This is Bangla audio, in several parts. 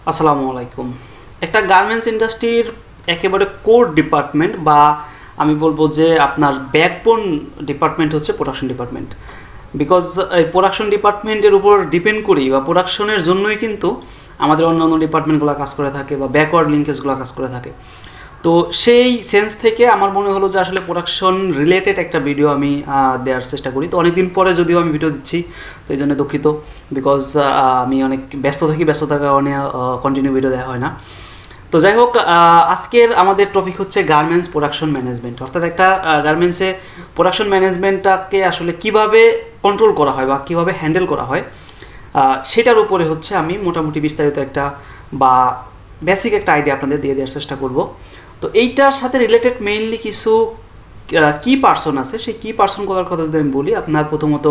আসসালামু আলাইকুম। একটা গার্মেন্টস ইন্ডাস্ট্রির একেবারে কোর ডিপার্টমেন্ট বা আমি বলবো যে আপনার ব্যাকবোন ডিপার্টমেন্ট হচ্ছে প্রোডাকশন ডিপার্টমেন্ট। বিকজ এই প্রোডাকশন ডিপার্টমেন্টের উপর ডিপেন্ড করি বা প্রোডাকশনের জন্যই কিন্তু আমাদের অন্যান্য ডিপার্টমেন্টগুলো কাজ করে থাকে বা ব্যাকওয়ার্ড লিঙ্কেজগুলো কাজ করে থাকে। তো সেই সেন্স থেকে আমার মনে হলো যে আসলে প্রোডাকশন রিলেটেড একটা ভিডিও আমি দেওয়ার চেষ্টা করি। তো অনেকদিন পরে যদিও আমি ভিডিও দিচ্ছি, তো এই জন্য দুঃখিত। বিকজ আমি অনেক ব্যস্ততার কারণে কন্টিনিউ ভিডিও দেওয়া হয় না। তো যাই হোক, আজকের আমাদের টপিক হচ্ছে গার্মেন্টস প্রোডাকশন ম্যানেজমেন্ট। অর্থাৎ একটা গার্মেন্টসে প্রোডাকশন ম্যানেজমেন্টটাকে আসলে কিভাবে কন্ট্রোল করা হয় বা কিভাবে হ্যান্ডেল করা হয়, সেটার উপরে হচ্ছে আমি মোটামুটি বিস্তারিত একটা বা বেসিক একটা আইডিয়া আপনাদের দিয়ে দেওয়ার চেষ্টা করব। তো এইটার সাথে রিলেটেড মেইনলি কিছু কি পার্সন আছে, সেই কি পার্সনগুলোর কথা যদি আমি বলি, আপনার প্রথমত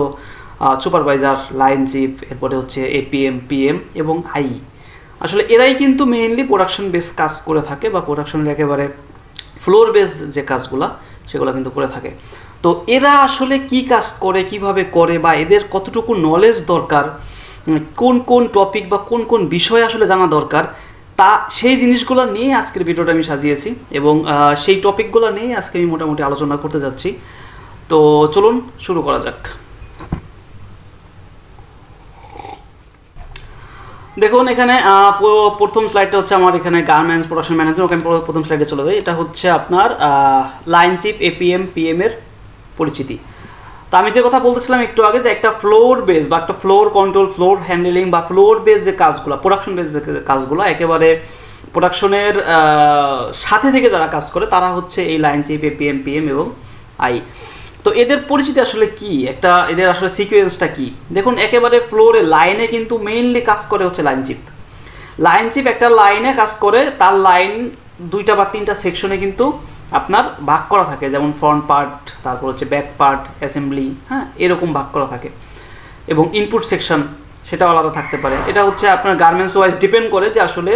সুপারভাইজার, লাইন চিফ, এরপরে হচ্ছে এপিএম, পিএম এবং আই। আসলে এরাই কিন্তু মেইনলি প্রোডাকশন বেস কাজ করে থাকে বা প্রোডাকশনের একেবারে ফ্লোর বেস যে কাজগুলো সেগুলো কিন্তু করে থাকে। তো এরা আসলে কি কাজ করে, কিভাবে করে, বা এদের কতটুকু নলেজ দরকার, কোন কোন টপিক বা কোন কোন বিষয় আসলে জানা দরকার, তা সেই জিনিসগুলো নিয়ে আজকের ভিডিওটা আমি সাজিয়েছি এবং সেই টপিকগুলো নিয়ে আজকে আমি মোটামুটি আলোচনা করতে যাচ্ছি। তো চলুন শুরু করা যাক। দেখুন এখানে প্রথম স্লাইডটা হচ্ছে আমার এখানে গার্মেন্টস প্রোডাকশন ম্যানেজমেন্ট। ওকে আমি প্রথম স্লাইডে চলে যাই। এটা হচ্ছে আপনার লাইন চিফ, এপিএম, পিএম এর পরিচিতি। তো আমি যে কথা বলতেছিলাম একটু আগে, যে একটা ফ্লোর বেস বা একটা ফ্লোর কন্ট্রোল, ফ্লোর হ্যান্ডেলিং বা ফ্লোর বেস যে কাজগুলো, প্রোডাকশন বেস যে কাজগুলো, একেবারে প্রোডাকশনের সাথে থেকে যারা কাজ করে তারা হচ্ছে এই লাইন চিফ, এপিএম, পিএম এবং আই। তো এদের পরিচিতি আসলে কি, একটা এদের আসলে সিকোয়েন্সটা কি? দেখুন একেবারে ফ্লোরে লাইনে কিন্তু মেইনলি কাজ করে হচ্ছে লাইন চিফ। লাইন চিফ একটা লাইনে কাজ করে, তার লাইন দুইটা বা তিনটা সেকশনে কিন্তু আপনার ভাগ করা থাকে, যেমন ফ্রন্ট পার্ট, তারপর হচ্ছে ব্যাক পার্ট, অ্যাসেম্বলি, হ্যাঁ, এরকম ভাগ করা থাকে। এবং ইনপুট সেকশন সেটাও আলাদা থাকতে পারে। এটা হচ্ছে আপনার গার্মেন্টস ওয়াইজ ডিপেন্ড করে যে আসলে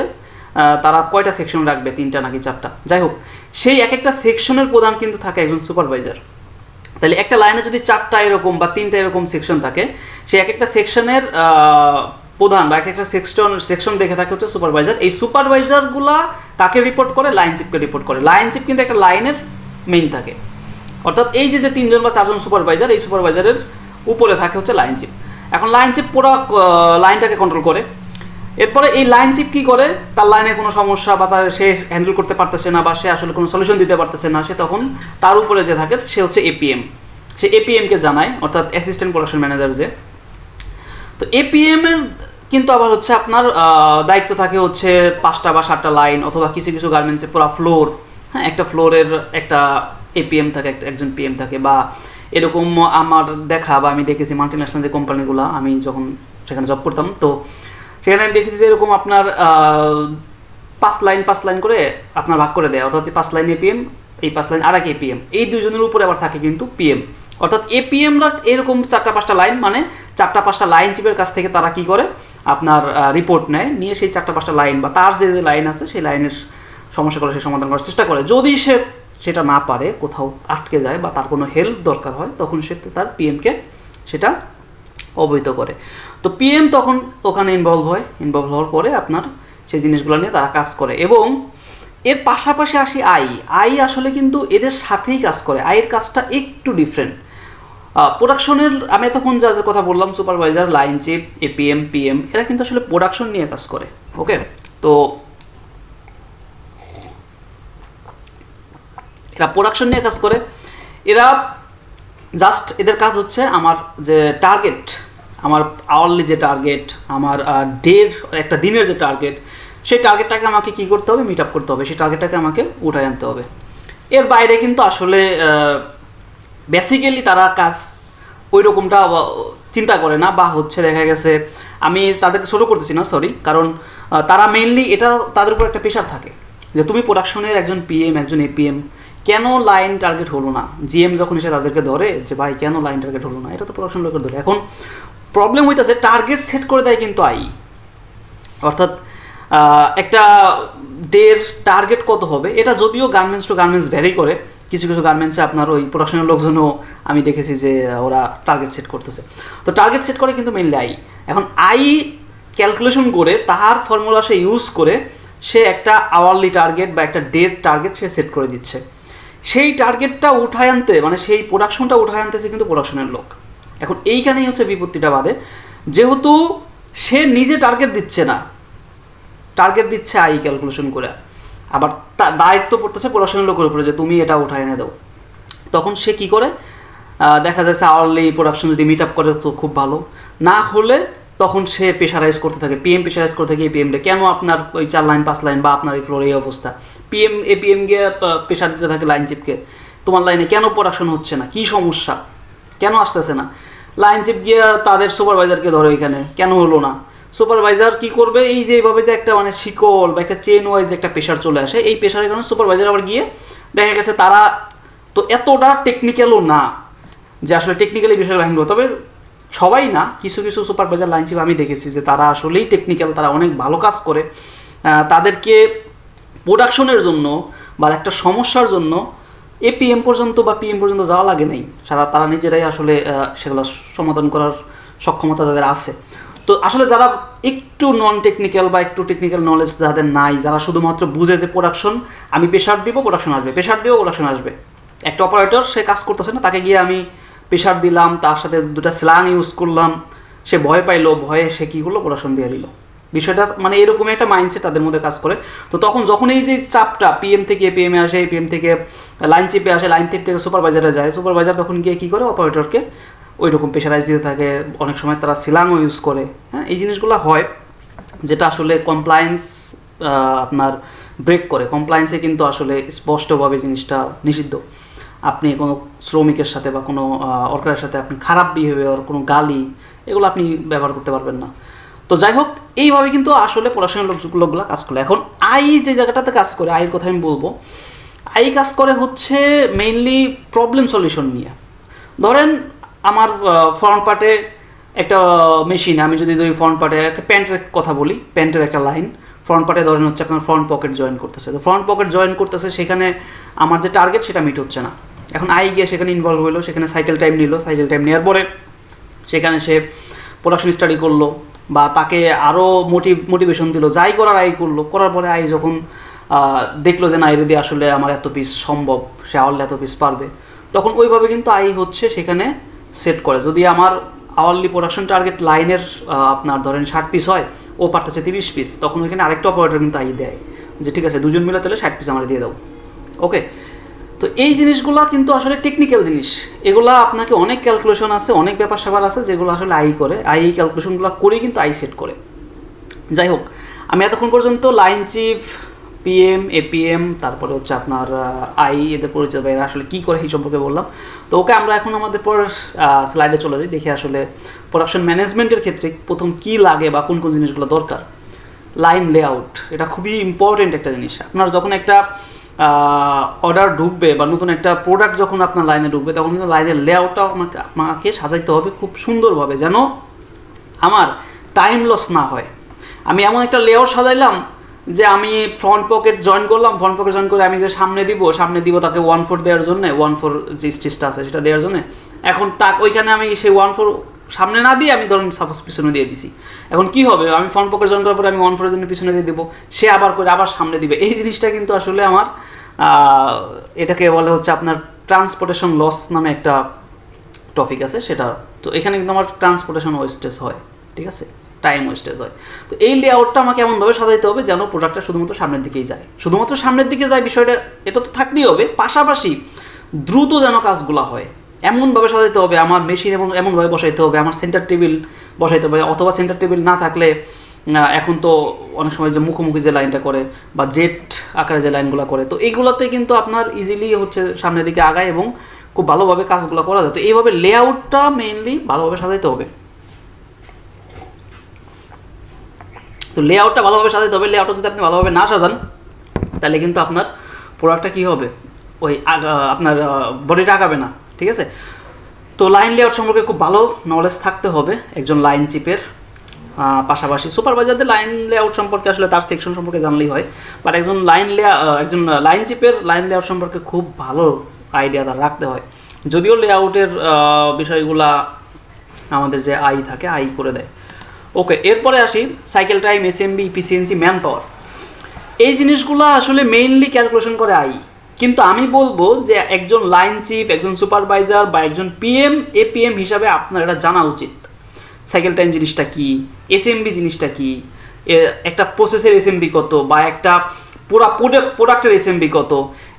তারা কয়টা সেকশন রাখবে, তিনটা নাকি চারটা। যাই হোক, সেই এক একটা সেকশনের প্রধান কিন্তু থাকে একজন সুপারভাইজার। তাহলে একটা লাইনে যদি চারটা এরকম বা তিনটা এরকম সেকশন থাকে, সেই এক একটা সেকশনের প্রধান বা এক একটা সেকশন দেখে থাকে হচ্ছে সুপারভাইজার। এই সুপারভাইজারগুলা কাকে রিপোর্ট করে? লাইন চিফকে রিপোর্ট করে। লাইন চিফ কিন্তু একটা লাইনের মেইন থাকে। অর্থাৎ এই যে তিনজন বা চারজন সুপারভাইজার, এই সুপারভাইজারের উপরে থাকে হচ্ছে লাইন চিফ। এখন লাইন চিফ পুরো লাইনটাকে কন্ট্রোল করে। এরপরে এই লাইন চিফ কি করে? তার লাইনে কোনো সমস্যা বা তার সে হ্যান্ডেল করতে পারতেছে না বা সে আসলে কোনো সলিউশন দিতে পারতেছে না, সে তখন তার উপরে যে থাকে সে হচ্ছে এপিএম। সে এপিএমকে জানায়, অর্থাৎ অ্যাসিস্ট্যান্ট প্রোডাকশন ম্যানেজার যে। তো এপিএম এর কিন্তু আবার হচ্ছে আপনার দায়িত্ব থাকে হচ্ছে 5টা বা 7টা লাইন, অথবা কিছু কিছু গার্মেন্টসে পুরো ফ্লোর, হ্যাঁ, একটা ফ্লোরের একটা এপিএম থাকে, একজন পিএম থাকে। বা এরকম আমার দেখা বা আমি দেখেছি মাল্টিন্যাশনাল যে কোম্পানিগুলো, আমি যখন সেখানে জব করতাম, তো সেখানে আমি দেখেছি যে এরকম আপনার 5 লাইন করে আপনার ভাগ করে দেয়। অর্থাৎ 5 লাইন এপিএম, এই 5 লাইন আর এক এপিএম, এই দুইজনের উপরে আবার থাকে কিন্তু পিএম। অর্থাৎ এপিএমরা এরকম 4টা-5টা লাইন, মানে 4টা-5টা লাইন চিপের কাছ থেকে তারা কি করে আপনার রিপোর্ট নেয়, নিয়ে সেই 4টা-5টা লাইন বা তার যে লাইন আছে সেই লাইনের সমস্যা করে সে সমাধান করার চেষ্টা করে। যদি সে সেটা না পারে, কোথাও আটকে যায় বা তার কোনো হেল্প দরকার হয়, তখন সে তার পিএমকে সেটা অবহিত করে। তো পিএম তখন ওখানে ইনভলভ হওয়ার পরে আপনার সেই জিনিসগুলো নিয়ে তারা কাজ করে। এবং এর পাশাপাশি আসি আই আসলে কিন্তু এদের সাথেই কাজ করে। আইয়ের কাজটা একটু ডিফারেন্ট। প্রোডাকশনের আমি তখন যাদের কথা বললাম, supervisor, line chief, APM, PM, এরা কিন্তু আসলে প্রোডাকশন নিয়ে কাজ করে। ওকে, তো এরা প্রোডাকশন নিয়ে কাজ করে। এরা জাস্ট এদের কাজ হচ্ছে আমার যে টার্গেট, আমার আওয়ারলি যে টার্গেট, আমার ডের একটা দিনের যে টার্গেট, সেই টার্গেটটাকে আমাকে কী করতে হবে? মিট আপ করতে হবে। সেই টার্গেটটাকে আমাকে উঠায় আনতে হবে। এর বাইরে কিন্তু আসলে বেসিক্যালি তারা কাজ ওই রকমটা চিন্তা করে না, বা হচ্ছে দেখা গেছে, আমি তাদেরকে ছোটো করতেছি না, সরি, কারণ তারা মেইনলি এটা তাদের উপর একটা প্রেশার থাকে যে তুমি প্রোডাকশনের একজন পিএম, একজন এপিএম, কেন লাইন টার্গেট হলো না? জিএম যখন এসে তাদেরকে ধরে যে ভাই কেন লাইন টার্গেট হলো না, এটা তো প্রোডাকশন লোকের ধরে। এখন প্রবলেম হইতেছে টার্গেট সেট করে দেয় কিন্তু আই। অর্থাৎ একটা ডের টার্গেট কত হবে, এটা যদিও গার্মেন্টস টু গার্মেন্টস ভ্যারি করে। কিছু কিছু গার্মেন্টসে আপনার ওই প্রোডাকশনের লোকজনও আমি দেখেছি যে ওরা টার্গেট সেট করতেছে। তো টার্গেট সেট করে কিন্তু মেইনলি আই। এখন আই ক্যালকুলেশন করে তার ফর্মুলা সে ইউজ করে সে একটা আওয়ারলি টার্গেট বা একটা ডেট টার্গেট সে সেট করে দিচ্ছে। সেই টার্গেটটা উঠায় আনতে মানে সেই প্রোডাকশনটা উঠায় আনতেছে কিন্তু প্রোডাকশনের লোক। এখন এইখানেই হচ্ছে বিপত্তিটা বাদে, যেহেতু সে নিজে টার্গেট দিচ্ছে না, টার্গেট দিচ্ছে আই ক্যালকুলেশন করে, আবার দায়িত্ব পড়তেছে প্রোডাকশনের লোকের উপরে যে তুমি এটা উঠায় এনে দাও। তখন সে কি করে, দেখা যাচ্ছে আওয়ারলি প্রোডাকশন যদি মিট আপ করে তো খুব ভালো, না হলে তখন সে প্রেশারাইজ করতে থাকে, পিএম প্রেশারাইজ করতে থাকে এপিএমটা, কেন আপনার ওই 4 লাইন 5 লাইন বা আপনার এই ফ্লোরে এই অবস্থা, পিএম এপিএম গিয়ে প্রেশার দিতে থাকে লাইন চিপকে, তোমার লাইনে কেন প্রোডাকশন হচ্ছে না, কী সমস্যা, কেন আসতেছে না। লাইন চিপ গিয়ে তাদের সুপারভাইজারকে ধরে এখানে কেন হলো না, সুপারভাইজার কি করবে, এই যে এইভাবে যে একটা মানে শিকল বা একটা চেন ওয়াইজ একটা প্রেশার চলে আসে, এই প্রেশারের কারণে সুপারভাইজার আবার গিয়ে দেখা গেছে তারা তো এতটা টেকনিক্যালও না যে আসলে টেকনিক্যালি বিষয়গুলো হ্যান্ডেল, তবে সবাই না, কিছু কিছু সুপারভাইজার লাইন চিপ আমি দেখেছি যে তারা আসলেই টেকনিক্যাল, তারা অনেক ভালো কাজ করে। তাদেরকে প্রোডাকশনের জন্য বা একটা সমস্যার জন্য এপিএম পর্যন্ত বা পিএম পর্যন্ত যাওয়া লাগে নাই, তারা নিজেরাই আসলে সেগুলো সমাধান করার সক্ষমতা তাদের আছে। তো আসলে যারা একটু নন টেকনিক্যাল বা একটু টেকনিক্যাল নলেজ যাদের নাই, যারা শুধুমাত্র বুঝে যে প্রোডাকশন আমি প্রেশার দিব প্রোডাকশন আসবে, প্রেশার দিব প্রোডাকশন আসবে, একটা অপারেটর সে কাজ করতেছে না, তাকে গিয়ে আমি প্রেশার দিলাম, তার সাথে দুটা স্ল্যাং ইউজ করলাম, সে ভয় পাইলো, ভয়ে সে কী করলো প্রোডাকশন দিয়ে দিল, বিষয়টা মানে এরকমই একটা মাইন্ডসেট তাদের মধ্যে কাজ করে। তো তখন যখন এই যে চাপটা পিএম থেকে এপিএমে আসে, এপিএম থেকে লাইন চিপে আসে, লাইন চিপ থেকে সুপারভাইজারে যায়, সুপারভাইজার তখন গিয়ে কী করে অপারেটরকে ওই রকম প্রেশারাইজ দিতে থাকে, অনেক সময় তারা সিলাংও ইউজ করে। হ্যাঁ, এই জিনিসগুলো হয় যেটা আসলে কমপ্লায়েন্স আপনার ব্রেক করে। কমপ্লায়েন্সে কিন্তু আসলে স্পষ্টভাবে জিনিসটা নিষিদ্ধ। আপনি কোনো শ্রমিকের সাথে বা কোনো ওয়ার্কারের সাথে আপনি খারাপ বিহেভিয়ার, কোনো গালি, এগুলো আপনি ব্যবহার করতে পারবেন না। তো যাই হোক, এইভাবে কিন্তু আসলে প্রোডাকশনের লোকগুলো কাজ করে। এখন আই যে জায়গাটাতে কাজ করে, আইয়ের কথা আমি বলবো, আই কাজ করে হচ্ছে মেইনলি প্রবলেম সলিউশন নিয়ে। ধরেন আমার ফ্রন্ট পার্টে একটা মেশিন, আমি যদি ওই ফ্রন্ট পার্টে একটা প্যান্টের কথা বলি, প্যান্টের একটা লাইন ফ্রন্ট পার্টে ধরেন হচ্ছে আপনার ফ্রন্ট পকেট জয়েন করতেছে, তো ফ্রন্ট পকেট জয়েন করতেছে, সেখানে আমার যে টার্গেট সেটা মিট হচ্ছে না। এখন আই গিয়ে সেখানে ইনভলভ হলো, সেখানে সাইকেল টাইম নিল, সাইকেল টাইম নেওয়ার পরে সেখানে সে প্রোডাকশন স্টাডি করলো বা তাকে আরও মোটিভেশন দিল, যাই করার আই করলো, করার পরে আই যখন দেখলো যে না এর দিয়ে আসলে আমার এত পিস সম্ভব, সে আওয়ারলি এত পিস পারবে, তখন ওইভাবে কিন্তু আই হচ্ছে সেখানে সেট করে। যদি আমার আওয়ারলি প্রোডাকশন টার্গেট লাইনের আপনার ধরেন 60 পিস হয়, ও পারতেছে 30 পিস, তখন ওইখানে আরেকটা অপারেটর কিন্তু আই দেয় যে ঠিক আছে দুজন মিলে তাহলে 60 পিস আমার দিয়ে দাও। ওকে, তো এই জিনিসগুলো কিন্তু আসলে টেকনিক্যাল জিনিস, এগুলা আপনাকে অনেক ক্যালকুলেশন আছে, অনেক ব্যাপার স্যাপার আছে যেগুলো আসলে আই করে, আই এই ক্যালকুলেশনগুলো করেই কিন্তু আই সেট করে। যাই হোক, আমি এতক্ষণ পর্যন্ত লাইন চিপ, পিএম, এপিএম, তারপরে হচ্ছে আপনার আই, এদের পরিচয় বা এরা আসলে কী করে এই সম্পর্কে বললাম। তো ওকে, আমরা এখন আমাদের পরের স্লাইডে চলে যাই, দেখি আসলে প্রোডাকশন ম্যানেজমেন্টের ক্ষেত্রে প্রথম কী লাগে বা কোন কোন জিনিসগুলো দরকার। লাইন লেআউট, এটা খুবই ইম্পর্টেন্ট একটা জিনিস। আপনার যখন একটা অর্ডার ঢুকবে বা নতুন একটা প্রোডাক্ট যখন আপনার লাইনে ঢুকবে, তখন কিন্তু লাইনের লেআউটটা আপনাকে সাজাইতে হবে খুব সুন্দরভাবে, যেন আমার টাইম লস না হয়। আমি এমন একটা লেআউট সাজাইলাম যে আমি ফ্রন্ট পকেট জয়েন করলাম, ফ্রন্ট পকেট জয়েন করে আমি যে সামনে দিব তাকে 1/4 দেওয়ার জন্য, 1/4 যে স্টিচটা আছে সেটা দেওয়ার জন্য। এখন ওইখানে আমি সেই 1/4 সামনে না দিয়ে আমি ধরুন সাপোজ পিছনে দিয়ে দিছি। এখন কি হবে, আমি ফ্রন্ট পকেট জয়েন করার পরে আমি 1/4 জন্য পিছনে দিয়ে দেবো, সে আবার করে আবার সামনে দিবে। এই জিনিসটা কিন্তু আসলে আমার এটাকে বলে হচ্ছে আপনার ট্রান্সপোর্টেশন লস নামে একটা টপিক আছে সেটা। তো এখানে কিন্তু আমার ট্রান্সপোর্টেশন ওয়েস্টেজ হয়, ঠিক আছে, টাইম ওয়েস্টেজ হয়। তো এই লেআউটটা আমাকে এমনভাবে সাজাইতে হবে যেন প্রোডাক্টটা শুধুমাত্র সামনের দিকেই যায়, শুধুমাত্র সামনের দিকে যায় বিষয়টা, এটা তো থাকতেই হবে, পাশাপাশি দ্রুত যেন কাজগুলো হয় এমনভাবে সাজাইতে হবে। আমার মেশিন এমনভাবে বসাইতে হবে, আমার সেন্টার টেবিল বসাইতে হবে, অথবা সেন্টার টেবিল না থাকলে এখন তো অনেক সময় যে মুখোমুখি যে লাইনটা করে বা জেট আকারে যে লাইনগুলো করে, তো এইগুলোতে কিন্তু আপনার ইজিলি হচ্ছে সামনের দিকে আগায় এবং খুব ভালোভাবে কাজগুলো করা যায়। তো এইভাবে লেআউটটা মেইনলি ভালোভাবে সাজাইতে হবে। তো লেআউটটা ভালোভাবে সাজাইতে হবে। লেআউটটা যদি আপনি ভালোভাবে না সাজান তাহলে কিন্তু আপনার প্রোডাক্টটা কী হবে, ওই আপনার বডিটা আগাবে না, ঠিক আছে। তো লাইন লেআউট সম্পর্কে খুব ভালো নলেজ থাকতে হবে একজন লাইন চিপের, পাশাপাশি সুপারভাইজারদের লাইন লেআউট সম্পর্কে আসলে তার সেকশন সম্পর্কে জানলেই হয়, বাট একজন লাইন চিপের লাইন লেআউট সম্পর্কে খুব ভালো আইডিয়া তার রাখতে হয়। যদিও লেআউটের বিষয়গুলা আমাদের যে আই থাকে আই করে দেয়। ওকে, এরপরে আসি cycle time, SMB, efficiency, man power. এই জিনিসগুলো আসলে মেইনলি ক্যালকুলেশন করে আই, কিন্তু আমি বলবো যে একজন লাইন চিফ, একজন সুপারভাইজার বা একজন পিএম, এপিএম হিসাবে আপনার এটা জানা উচিত। সাইকেল টাইম জিনিসটা কি, এসএমবি জিনিসটা কি, একটা প্রসেসের এসএমবি কত, বা একটা পুরা প্রোডাক্টের এসএমবি কত,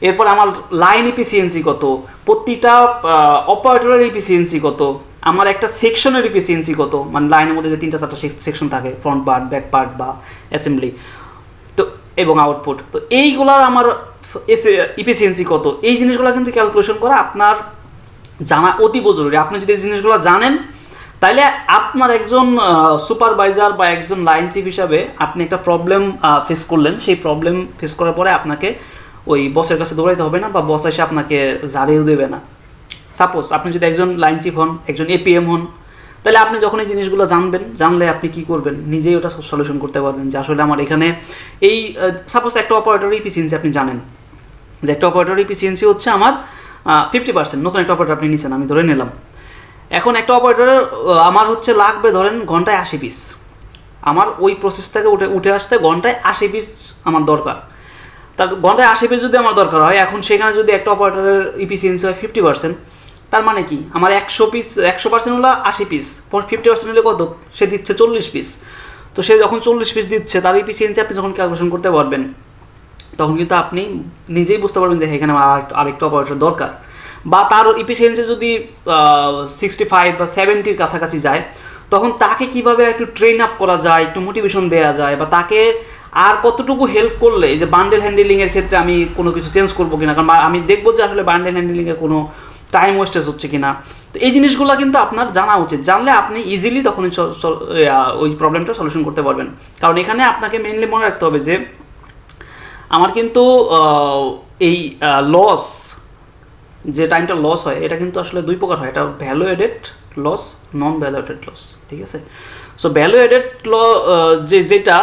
এরপর আমার লাইন ইফিসিয়েন্সি কত, প্রতিটা অপারেটরের ইফিসিয়েন্সি কত, আমার একটা সেকশনের ইফিসিয়েন্সি কত, মানে লাইনের মধ্যে যে 3-4টা সেকশন থাকে, ফ্রন্ট পার্ট, ব্যাক পার্ট বা অ্যাসেম্বলি, তো এবং আউটপুট, তো এইগুলার আমার ইফিসিয়েন্সি কত, এই জিনিসগুলো কিন্তু ক্যালকুলেশন করা আপনার জানা অতীব জরুরি। আপনি যদি এই জিনিসগুলো জানেন, তাইলে আপনার একজন সুপারভাইজার বা একজন লাইন চিফ হিসাবে আপনি একটা প্রবলেম ফেস করলেন, সেই প্রবলেম ফেস করার পরে আপনাকে ওই বসের কাছে দৌড়াইতে হবে না, বা বস এসে আপনাকে ঝাড়িয়েও দেবে না। সাপোজ আপনি যদি একজন লাইন চিফ হন, একজন এপিএম হন, তাহলে আপনি যখন এই জিনিসগুলো জানলে আপনি কি করবেন, নিজেই ওটা সলিউশন করতে পারবেন যে আসলে আমার এখানে এই সাপোজ একটা অপারেটরের ইফিসিয়েন্সি আপনি জানেন যে একটা অপারেটরের ইফিসিয়েন্সি হচ্ছে আমার 50%, নতুন একটা অপারেটর আপনি নিচ্ছেন, আমি ধরে নিলাম। এখন একটা অপারেটরের আমার হচ্ছে লাগবে ধরেন ঘন্টায় 80 পিস, আমার ওই প্রসেস থেকে উঠে আসতে ঘন্টায় 80 পিস আমার দরকার। তার ঘন্টায় 80 পিস যদি আমার দরকার হয়, এখন সেখানে যদি একটা অপারেটরের ইফিসিয়েন্সি হয় 50%, তার মানে কি আমার 100% হলো 80 পিস, 50% হলে কত, সে দিচ্ছে 40 পিস। তো সে যখন 40 পিস দিচ্ছে, তার ইফিসিয়েন্সি আপনি যখন ক্যালকুলেশন করতে পারবেন, তখন কিন্তু আপনি নিজেই বুঝতে পারবেন যে এখানে আমার আরেকটা অপারেটর দরকার। বা তার ইফিসিয়েন্সি যদি 65 বা 70-র কাছাকাছি যায়, তখন তাকে কিভাবে একটু ট্রেন আপ করা যায়, একটু মোটিভেশন দেওয়া যায়, বা তাকে আর কতটুকু হেল্প করলে, এই যে বান্ডেল হ্যান্ডেলিংয়ের ক্ষেত্রে আমি কোনো কিছু চেঞ্জ করবো কিনা, কারণ আমি দেখবো যে আসলে বান্ডেল হ্যান্ডেলিংয়ে কোনো টাইম ওয়েস্টেজ হচ্ছে কিনা। তো এই জিনিসগুলো কিন্তু আপনার জানা উচিত, জানলে আপনি ইজিলি তখন ওই প্রবলেমটা সলিউশন করতে পারবেন। কারণ এখানে আপনাকে মেইনলি মনে রাখতে হবে যে আমার কিন্তু এই লস, যে টাইমটা লস হয়, এটা কিন্তু আসলে দুই প্রকার হয়, এটা ভ্যালু এডেড লস, নন ভ্যালু এডেড লস, ঠিক আছে। সো ভ্যালু এডেড যেটা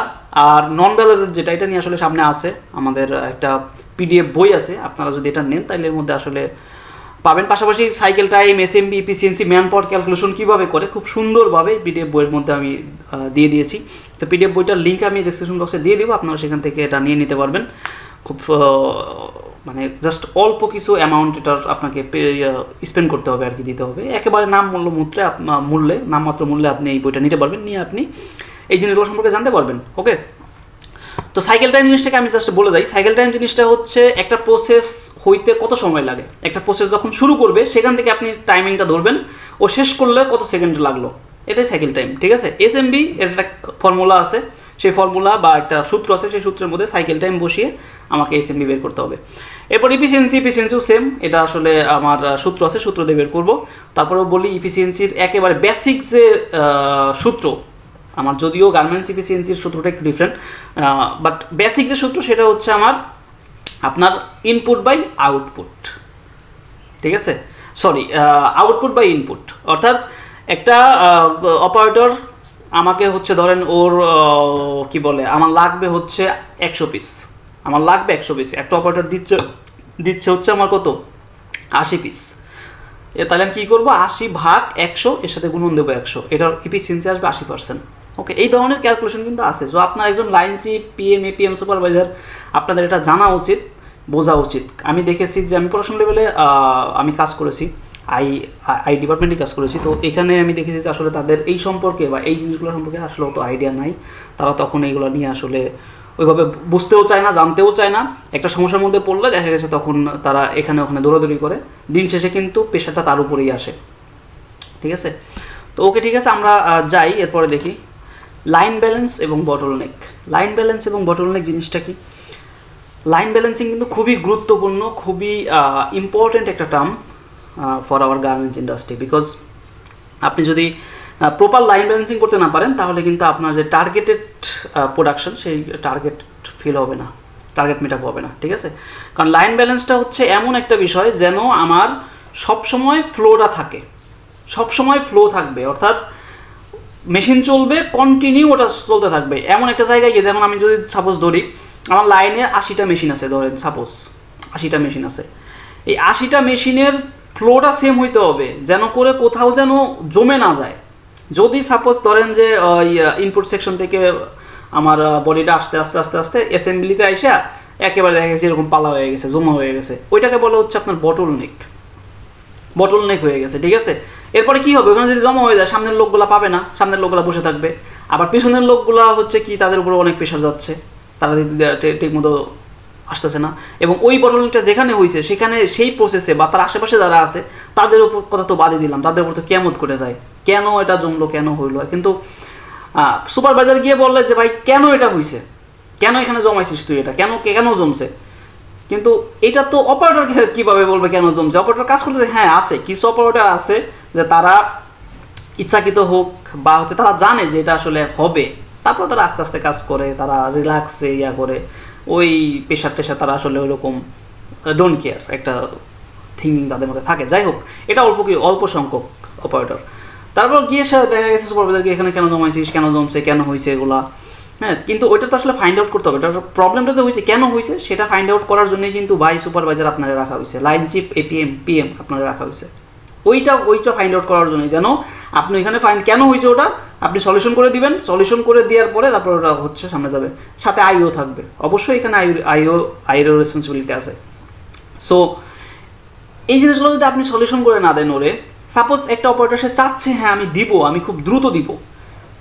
আর নন ভ্যালু এডেড যেটা, এটা নিয়ে আসলে সামনে আছে আমাদের একটা পিডিএফ বই আছে, আপনারা যদি এটা নেন তাহলে এর মধ্যে আসলে পাবেন। পাশাপাশি cycle time, SMB, efficiency, man power calculation কীভাবে করে খুব সুন্দরভাবে পিডিএফ বইয়ের মধ্যে আমি দিয়ে দিয়েছি। তো পিডিএফ বইটার লিঙ্ক আমি ডেসক্রিপশন বক্সে দিয়ে দিব, আপনারা সেখান থেকে এটা নিয়ে নিতে পারবেন। খুব মানে জাস্ট অল্প কিছু অ্যামাউন্ট এটার আপনাকে স্পেন্ড করতে হবে আর কি, দিতে হবে। একেবারে নামমাত্র মূল্যে আপনি এই বইটা নিতে পারবেন, নিয়ে আপনি এই জিনিসগুলো সম্পর্কে জানতে পারবেন। ওকে, তো সাইকেল টাইম জিনিসটাকে আমি জাস্ট বলে যাই। সাইকেল টাইম জিনিসটা হচ্ছে একটা প্রসেস হইতে কত সময় লাগে, একটা প্রসেস যখন শুরু করবে সেখান থেকে আপনি টাইমিংটা ধরবেন, ও শেষ করলে কত সেকেন্ড লাগলো, এটাই সাইকেল টাইম, ঠিক আছে। এসএমবি এর একটা ফর্মুলা আছে, সেই ফর্মুলা বা একটা সূত্র আছে, সেই সূত্রের মধ্যে সাইকেল টাইম বসিয়ে আমাকে এসএমবি বের করতে হবে। এরপর ইফিসিয়েন্সিও সেম, এটা আসলে আমার সূত্র আছে, সূত্র দিয়ে বের করবো। তারপরেও বলি ইফিসিয়েন্সির একেবারে বেসিক যে সূত্র আমার, যদিও গার্মেন্টস ইফিসিয়েন্সির সূত্রটা একটু ডিফারেন্ট, বাট বেসিক যে সূত্র সেটা হচ্ছে আপনার ইনপুট বাই আউটপুট, ঠিক আছে। সরি, আউটপুট বাই ইনপুট, অর্থাৎ একটা অপারেটর আমাকে হচ্ছে ধরেন ওর কি বলে, আমার লাগবে হচ্ছে 100 পিস, আমার লাগবে 100 পিস, একটা অপারেটর দিচ্ছে হচ্ছে আমার কত, 80 পিস। তাহলে আমি কী করবো, 80 ভাগ 100, এর সাথে গুণন দেবো 100, এটার ইফিসিয়েন্সি আসবে 80%। ওকে, এই ধরনের ক্যালকুলেশন কিন্তু আছে। সো আপনার একজন line chief, PM, APM, supervisor, আপনাদের এটা জানা উচিত, বোঝা উচিত। আমি দেখেছি যে আমি পড়াশোনা লেভেলে আমি কাজ করেছি, আই ডিপার্টমেন্টে কাজ করেছি, তো এখানে আমি দেখেছি যে আসলে তাদের এই সম্পর্কে বা এই জিনিসগুলো সম্পর্কে আসলে অত আইডিয়া নাই। তারা তখন এইগুলো নিয়ে আসলে ওইভাবে বুঝতেও চায় না, জানতেও চায় না। একটা সমস্যার মধ্যে পড়লে দেখা গেছে তখন তারা এখানে ওখানে দৌড়াদৌড়ি করে, দিন শেষে কিন্তু পেশাটা তার উপরেই আসে, ঠিক আছে। তো ওকে, ঠিক আছে, আমরা যাই এরপরে দেখি লাইন ব্যালেন্স এবং বটলনেক। লাইন ব্যালেন্স এবং বটলনেক জিনিসটা কি? লাইন ব্যালেন্সিং কিন্তু খুবই গুরুত্বপূর্ণ, খুবই ইম্পর্টেন্ট একটা term for our garments industry, because আপনি যদি প্রপার লাইন ব্যালেন্সিং করতে না পারেন, তাহলে কিন্তু আপনার যে টার্গেটেড প্রোডাকশন, সেই টার্গেট ফিল হবে না, টার্গেট মিট আপ হবে না, ঠিক আছে। কারণ লাইন ব্যালেন্সটা হচ্ছে এমন একটা বিষয় যেন আমার সবসময় ফ্লোটা থাকে, সবসময় ফ্লো থাকবে, অর্থাৎ মেশিন চলবে, কন্টিনিউ ওটা চলতে থাকবে। এমন একটা জায়গায় গিয়ে, যেমন আমি যদি সাপোজ ধরি আমার লাইনে 80টা মেশিন আছে, ধরেন সাপোজ 80টা মেশিন আছে, এই 80টা মেশিনের ফ্লোটা সেম হইতে হবে, যেন করে কোথাও যেন জমে না যায়। যদি সাপোজ ধরেন যে ইনপুট সেকশন থেকে আমার বডিটা আস্তে আস্তে আস্তে আস্তে অ্যাসেম্বলিতে আইসা একেবারে দেখা গেছে এরকম পালা হয়ে গেছে, জমা হয়ে গেছে, ওইটাকে বলা হচ্ছে আপনার বটল নেক হয়ে গেছে, ঠিক আছে। এরপরে কি হবে, ওখানে যদি জমা হয়ে যায় সামনের লোকগুলা পাবে না, সামনের লোকগুলা বসে থাকবে, আবার পিছনের লোকগুলা হচ্ছে কি তাদের উপর অনেক প্রেশার যাচ্ছে, তারা ঠিক মতো আসতেছে না, এবং ওই বটলনেকটা যেখানে হয়েছে সেখানে সেই প্রসেসে বা তার আশেপাশে যারা আছে তাদের উপর কথা তো বাদই দিলাম, তাদের উপর তো কেমন করে যায়, কেন এটা জমলো, কেন হইলো। কিন্তু সুপারভাইজার গিয়ে বললে যে ভাই কেন এটা হয়েছে, কেন এখানে জমাইছিস তুই, এটা কেন জমছে, কিন্তু এটা তো অপারেটর কিভাবে বলবে কেন জমছে, অপারেটর কাজ করতেছে। হ্যাঁ আছে, কিছু অপারেটর আছে যে তারা ইচ্ছাকৃত হোক বা হচ্ছে তারা জানে যে এটা আসলে হবে, তারপর তারা আস্তে আস্তে কাজ করে, তারা রিল্যাক্সে করে, ওই প্রেশার তারা আসলে ওইরকম ডোন্ট কেয়ার, একটা থিঙ্কিং তাদের মধ্যে থাকে। যাই হোক, এটা অল্প সংখ্যক অপারেটর। তারপর গিয়ে সে দেখা গেছে সুপারভাইজারকে এখানে কেন জমাইছিস, কেন জমছে, কেন হয়েছে এগুলা, হ্যাঁ। কিন্তু ওইটা তো আসলে ফাইন্ড আউট করতে হবে, এটা প্রবলেমটা যে হয়েছে কেন হয়েছে সেটা ফাইন্ড আউট করার জন্যই কিন্তু ভাই সুপারভাইজার আপনারা রাখা হয়েছে, লাইন চিফ এপিএম পিএম আপনারা রাখা হয়েছে ওইটা ফাইন্ড আউট করার জন্যই, যেন আপনি এখানে কেন হয়েছে ওটা আপনি সলিউশন করে দিবেন, সলিউশন করে দেওয়ার পরে তারপর ওটা হচ্ছে সামনে যাবে, সাথে আইও থাকবে, অবশ্যই এখানে আইও রেসপন্সিবিলিটি আছে। সো এই জিনিসগুলো যদি আপনি সলিউশন করে না দেন ওরে, সাপোজ একটা অপারেটর সে চাচ্ছে হ্যাঁ আমি খুব দ্রুত দিব,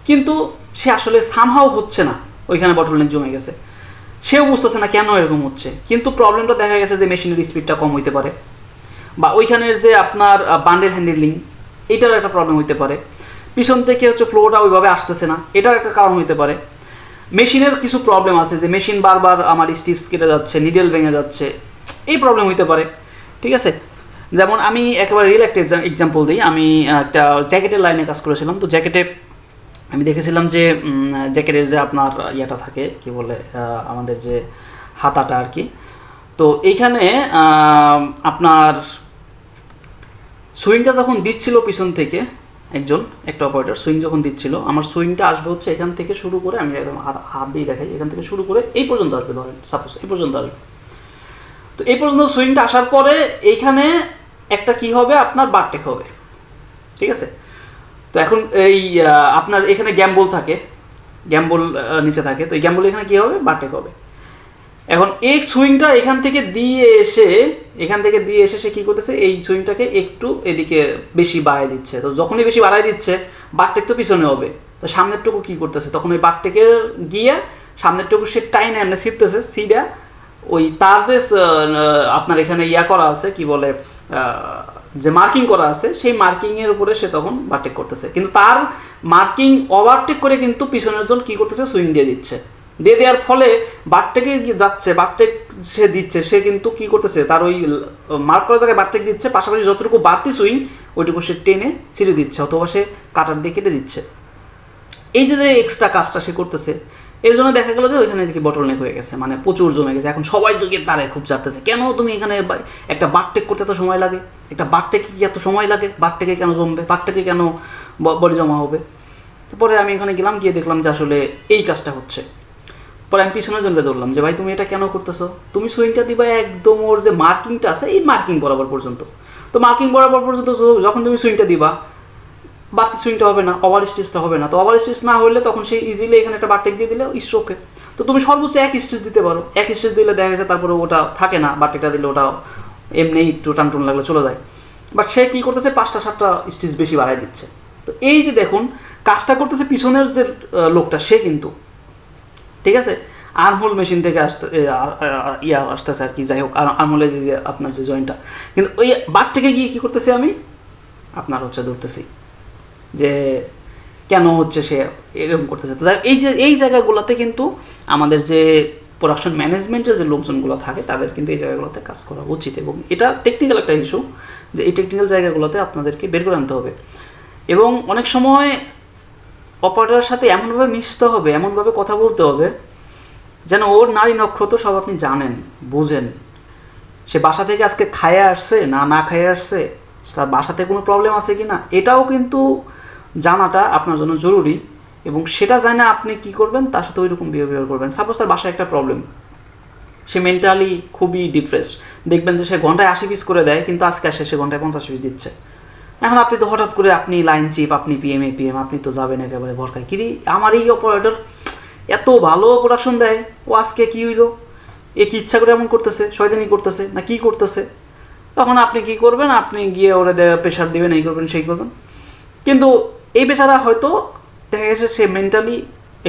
কিন্তু সে আসলে সামহাও হচ্ছে না, ওইখানে বটলনেক জমে গেছে, সেও বুঝতেছে না কেন এরকম হচ্ছে, কিন্তু প্রবলেমটা দেখা গেছে যে মেশিনের স্পিডটা কম হইতে পারে, বা ওইখানের যে আপনার বান্ডেল হ্যান্ডেলিং এটার একটা প্রবলেম হইতে পারে, পিছন থেকে হচ্ছে ফ্লোটা ওইভাবে আসতেছে না, এটার একটা কারণ হইতে পারে, মেশিনের কিছু প্রবলেম আছে যে মেশিন বারবার আমার স্টিচ কেটে যাচ্ছে, নিডেল ভেঙে যাচ্ছে, এই প্রবলেম হইতে পারে, ঠিক আছে। যেমন আমি একেবারে রিয়েল একটা এক্সাম্পল দিই, আমি একটা জ্যাকেটের লাইনে কাজ করেছিলাম, তো জ্যাকেটে আমি দেখেছিলাম যে জ্যাকেটের যে আপনার ইয়েটা থাকে কি বলে আমাদের যে হাতাটা আর কি, তো এইখানে আপনার সুইংটা যখন দিচ্ছিল পিছন থেকে একটা অপারেটর সুইং যখন দিচ্ছিল, আমার সুইংটা আসবে হচ্ছে এখান থেকে শুরু করে, আমি একদম হাত দিয়ে দেখাই, এখান থেকে শুরু করে এই পর্যন্ত আসবে, ধরেন সাপোজ এই পর্যন্ত আসবে, তো এই পর্যন্ত সুইংটা আসার পরে এইখানে একটা কি হবে আপনার বারটেক হবে, ঠিক আছে। তো এখন এই আপনার এখানে গ্যাম্বল নিচে থাকে, তো এই গ্যাম্বল এখানে কি হবে বারটেক হবে। এখন এই সুইংটা এখান থেকে দিয়ে এসে সে কি করতেছে, এই সুইংটাকে একটু এদিকে বেশি বাড়াই দিচ্ছে, তো যখনই বেশি বাড়াই দিচ্ছে বারটেক তো পিছনে হবে, তো সামনেরটুকু কি করতেছে, তখন ওই বারটেকের গিয়ে সামনেরটুকু সে টাইনে এমনি ছিটতেছে, সিডা ওই তার যে আপনার এখানে করা আছে কি বলে যে মার্কিং করা আছে, সেই মার্কিংয়ের উপরে সে তখন বারটেক করতেছে, কিন্তু তার মার্কিং ওভারটেক করে কিন্তু পিছনের জন কি করতেছে সুইং দিয়ে দেওয়ার ফলে বারটেকে যাচ্ছে, বারটেক সে দিচ্ছে, সে কিন্তু কি করতেছে তার ওই মার্ক করার জায়গায় বারটেক দিচ্ছে, পাশাপাশি যতটুকু বাড়তি সুইং ওইটুকু সে টেনে ছিঁড়ে দিচ্ছে, অথবা সে কাটার দিয়ে কেটে দিচ্ছে। এই যে এক্সট্রা কাজটা সে করতেছে, এর জন্য দেখা গেল যে ওইখানে দেখি বটলনেক হয়ে গেছে, মানে প্রচুর জমে গেছে। এখন সবাই তো গিয়ে তারে খুব চাচ্ছে, কেন তুমি এখানে একটা বারটেক করতে এত সময় লাগে, একটা বারটেকে কি এত সময় লাগে, বারটেকে কেন জমবে, বারটেকে কেন বডি জমা হবে। পরে আমি এখানে গেলাম, গিয়ে দেখলাম যে আসলে এই কাজটা হচ্ছে। পরে আমি পিছনের জন্য ধরলাম যে ভাই তুমি এটা কেন করতেছো, তুমি সুইংটা দিবা একদম ওর যে মার্কিংটা আছে এই মার্কিং বরাবর পর্যন্ত, তো মার্কিং বরাবর পর্যন্ত যখন তুমি সুইংটা দিবা বাড়তি সুইংটা হবে না, ওভার স্টিচটা হবে না, তো ওভার স্টিচ না হলে তখন সেই ইজিলি এখানে একটা বারটেক দিয়ে দিলে স্ট্রোকে, তো তুমি সর্বোচ্চ এক স্টিচ দিতে পারো, এক স্টিচ দিলে দেখা যাচ্ছে তারপরে ওটা থাকে না, বারটেকটা দিলে ওটা এমনি একটু টানটুন লাগলে চলে যায়, বাট সে কী করতেছে 5টা-7টা স্টিচ বেশি বাড়াই দিচ্ছে। তো এই যে দেখুন কাজটা করতেছে পিছনের যে লোকটা, সে কিন্তু ঠিক আছে আর্মহোল মেশিন থেকে আসতেছে আর কি, যাই হোক আর্মহোলে যে আপনার যে জয়েন্টটা, কিন্তু ওই বারটেকে গিয়ে কী করতেছি আমি আপনার হচ্ছে ধরতেছি যে কেন হচ্ছে সে এরকম করতেছে। তো এই জায়গাগুলোতে কিন্তু আমাদের যে প্রোডাকশন ম্যানেজমেন্টের যে লোকজনগুলো থাকে তাদের কিন্তু এই জায়গাগুলোতে কাজ করা উচিত, এবং এটা টেকনিক্যাল একটা ইস্যু যে এই টেকনিক্যাল জায়গাগুলোতে আপনাদেরকে বের করে আনতে হবে, এবং অনেক সময় অপারেটরের সাথে এমনভাবে মিশতে হবে, এমনভাবে কথা বলতে হবে যেন ওর নারী নক্ষত্র সব আপনি জানেন, বুঝেন, সে বাসা থেকে আজকে খাইয়ে আসছে না খাইয়ে আসছে, তার বাসাতে কোনো প্রবলেম আছে কি না, এটাও কিন্তু জানাটা আপনার জন্য জরুরি, এবং সেটা জানা আপনি কি করবেন তার সাথে ওইরকম বিহেভিয়ার করবেন। সাপোজ তার বাসায় একটা প্রবলেম, সে মেন্টালি খুবই ডিপ্রেসড, দেখবেন যে সে ঘন্টায় 80 পিস করে দেয়, কিন্তু আজকে আসে সে ঘন্টায় 50 পিস দিচ্ছে, এখন আপনি তো হঠাৎ করে আপনি লাইন চিপ, আপনি পিএম এপিএম, আপনি তো যাবেন একেবারে ভরকায়, কিরে আমার এই অপারেটর এত ভালো প্রোডাকশন দেয়, ও আজকে কী হইলো, এ কি ইচ্ছা করে এমন করতেছে, শয়তানি করতেছে না কি করতেছে? তখন আপনি কি করবেন, আপনি গিয়ে ওরা প্রেশার দিবেন, এই করবেন সেই করবেন। কিন্তু এই বেচারা হয়তো দেখা গেছে সে মেন্টালি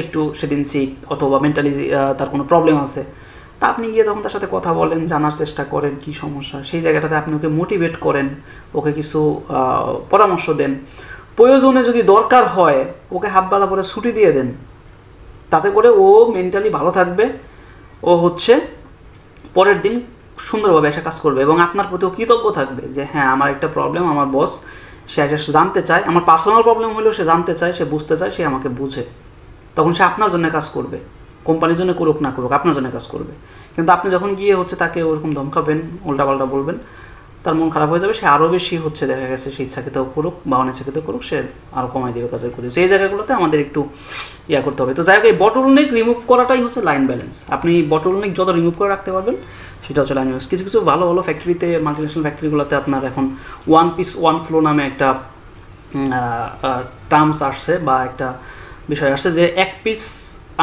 একটু সেদিন সিক, অথবা মেন্টালি তার কোনো প্রবলেম আছে। তা আপনি গিয়ে তখন তার সাথে কথা বলেন, জানার চেষ্টা করেন কি সমস্যা, সেই জায়গাটাতে আপনি ওকে মোটিভেট করেন, ওকে কিছু পরামর্শ দেন। প্রয়োজনে যদি দরকার হয় ওকে হাফবেলা পরে ছুটি দিয়ে দেন, তাতে করে ও মেন্টালি ভালো থাকবে, ও হচ্ছে পরের দিন সুন্দরভাবে এসে কাজ করবে এবং আপনার প্রতিও কৃতজ্ঞ থাকবে যে হ্যাঁ আমার একটা প্রবলেম, আমার বস সে জানতে চায়, আমার পার্সোনাল প্রবলেম হলেও সে জানতে চায়, সে বুঝতে চায়, সে আমাকে বুঝে। তখন সে আপনার জন্য কাজ করবে, কোম্পানির জন্য করুক না করুক আপনার জন্য কাজ করবে। কিন্তু আপনি যখন গিয়ে হচ্ছে তাকে ওরকম ধমকাবেন, উল্টাপাল্টা বলবেন, তার মন খারাপ হয়ে যাবে, সে আরও বেশি হচ্ছে দেখা গেছে সে ইচ্ছাকৃত করুক বা অনিচ্ছাকৃত করুক, সে আরও কমাই দেবে কাজের ক্ষতি। সেই জায়গাগুলোতে আমাদের একটু করতে হবে। তো যাই হোক, এই বটলনেক রিমুভ করাটাই হচ্ছে লাইন ব্যালেন্স। আপনি বটলনেক যত রিমুভ করে রাখতে পারবেন সেটা হচ্ছে লাইন ব্যালেন্স। কিছু কিছু ভালো ভালো ফ্যাক্টরিতে, মাল্টিনেশনাল ফ্যাক্টরিগুলোতে আপনার এখন ওয়ান পিস ওয়ান ফ্লো নামে একটা টার্মস আসছে বা একটা বিষয় আসছে যে এক পিস